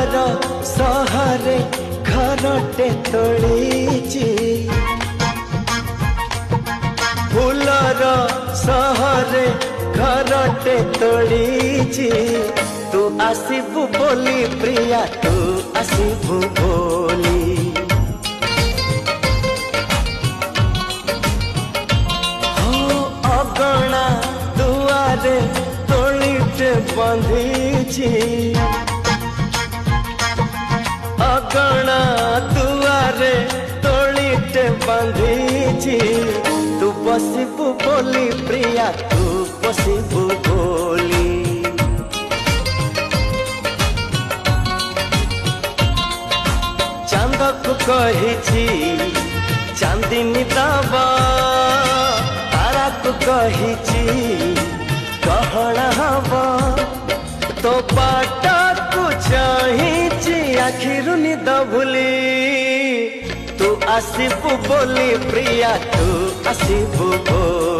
Fuller सहरे घरटे तोळीची Fuller सहरे घरटे तोळीची तू आसिबु बोली प्रिया तू आसिबु बोली हो अगणा दुआरे तोळीटे बांधीची अगणा दुआरे तोळीटे बांधीची तू बसिबु बोली प्रिया तू बसिबु बोली चांद को कहिची चांदिनी दबा तारा को कहिची कहना हवा तो बाटा को चाहिची आखिरु निद भूली तू आसिबु बोली प्रिया तू आसिबु बोली।